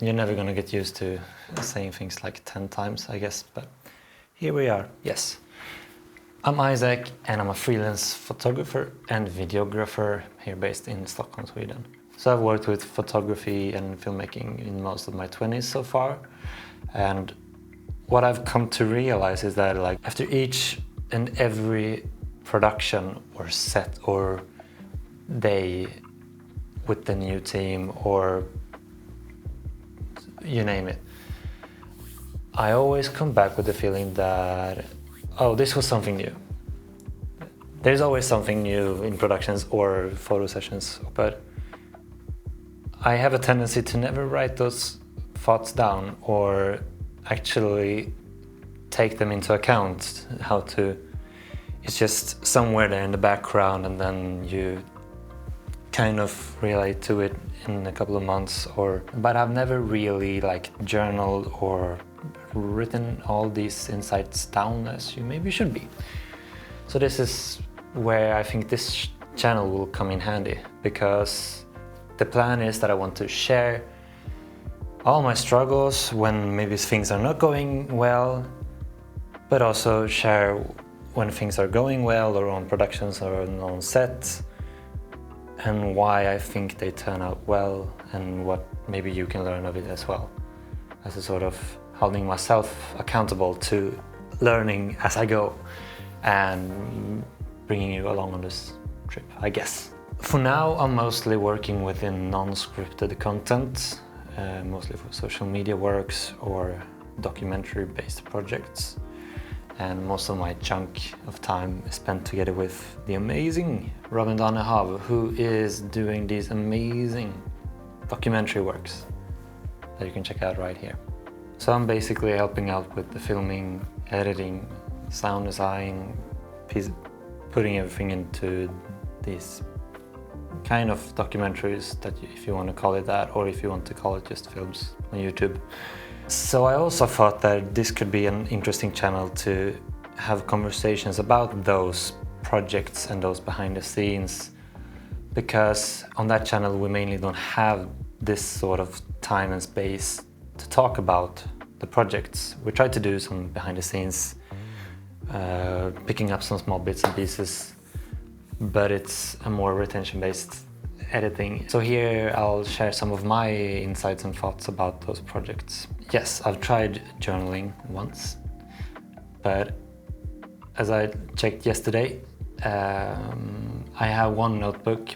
You're never gonna get used to saying things like 10 times, I guess, but here we are, yes. I'm Isaac and I'm a freelance photographer and videographer here based in Stockholm, Sweden. So I've worked with photography and filmmaking in most of my 20s so far, and what I've come to realize is that like after each and every production or set or day with the new team or you name it, I always come back with the feeling that, oh, this was something new. There's always something new in productions or photo sessions, but I have a tendency to never write those thoughts down or actually take them into account. It's just somewhere there in the background, and then you kind of relate to it in a couple of months, but I've never really like journaled or written all these insights down as you maybe should be. So this is where I think this channel will come in handy, because the plan is that I want to share all my struggles when maybe things are not going well, but also share when things are going well, or on productions or on sets, and why I think they turn out well, and what maybe you can learn of it as well, as a sort of holding myself accountable to learning as I go and bringing you along on this trip, I guess. For now, I'm mostly working within non-scripted content, mostly for social media works or documentary-based projects. And most of my chunk of time is spent together with the amazing Robin Danehav, who is doing these amazing documentary works that you can check out right here. So I'm basically helping out with the filming, editing, sound design, putting everything into these kind of documentaries that if you want to call it that, or if you want to call it just films on YouTube. So I also thought that this could be an interesting channel to have conversations about those projects and those behind the scenes, because on that channel we mainly don't have this sort of time and space to talk about the projects. We try to do some behind the scenes, picking up some small bits and pieces, but it's a more retention-based editing. So here I'll share some of my insights and thoughts about those projects. Yes, I've tried journaling once, but as I checked yesterday, I have one notebook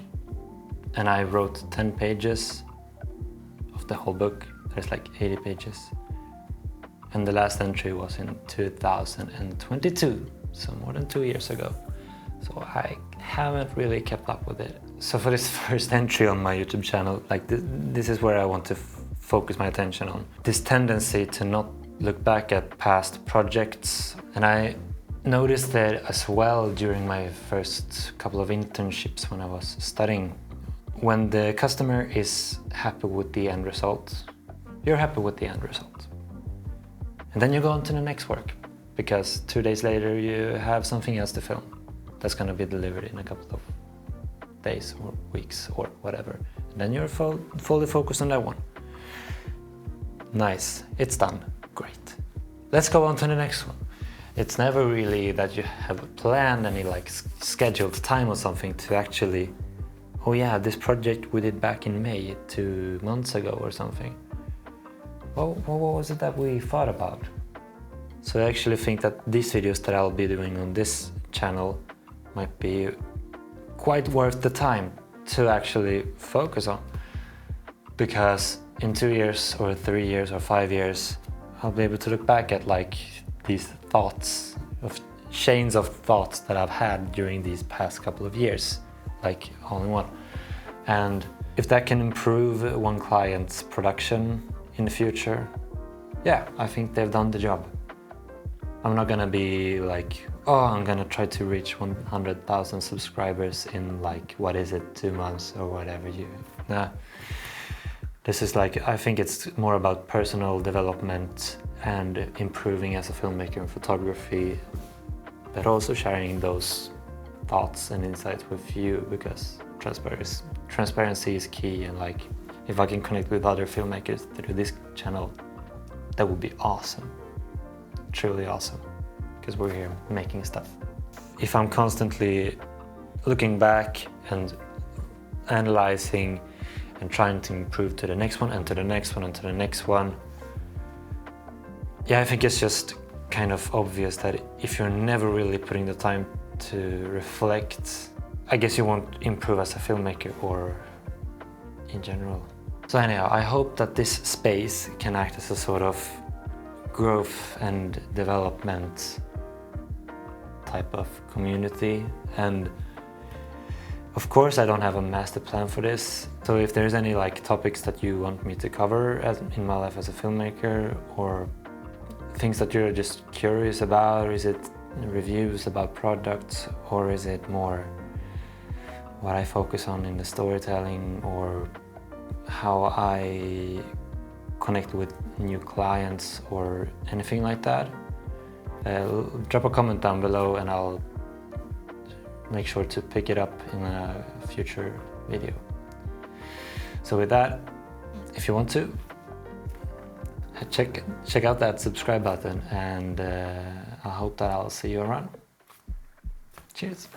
and I wrote 10 pages of the whole book. There's like 80 pages. And the last entry was in 2022, so more than 2 years ago. So I haven't really kept up with it. So for this first entry on my YouTube channel, like this is where I want to focus my attention on. This tendency to not look back at past projects. And I noticed that as well during my first couple of internships when I was studying. When the customer is happy with the end result, you're happy with the end result. And then you go on to the next work, because 2 days later you have something else to film that's going to be delivered in a couple of days or weeks or whatever. And then you're fully focused on that one. Nice, it's done, great. Let's go on to the next one. It's never really that you have planned any like scheduled time or something to actually, oh yeah, this project we did back in May 2 months ago or something. Well, what was it that we thought about? So I actually think that these videos that I'll be doing on this channel might be quite worth the time to actually focus on. Because in 2 years or 3 years or 5 years, I'll be able to look back at like these thoughts, of chains of thoughts that I've had during these past couple of years, like all in one. And if that can improve one client's production in the future, yeah, I think they've done the job. I'm not gonna be like, oh, I'm gonna try to reach 100,000 subscribers in like, what is it, 2 months or whatever nah. This is like, I think it's more about personal development and improving as a filmmaker in photography, but also sharing those thoughts and insights with you, because transparency is key, and like if I can connect with other filmmakers through this channel, that would be awesome. Truly awesome, because we're here making stuff. If I'm constantly looking back and analyzing and trying to improve to the next one and to the next one and to the next one, yeah, I think it's just kind of obvious that if you're never really putting the time to reflect, I guess you won't improve as a filmmaker or in general. So anyhow, I hope that this space can act as a sort of growth and development type of community. And of course I don't have a master plan for this, so if there's any like topics that you want me to cover in my life as a filmmaker, or things that you're just curious about, is it reviews about products, or is it more what I focus on in the storytelling, or how I connect with new clients, or anything like that, drop a comment down below and I'll make sure to pick it up in a future video. So with that, if you want to, check out that subscribe button, and I hope that I'll see you around. Cheers!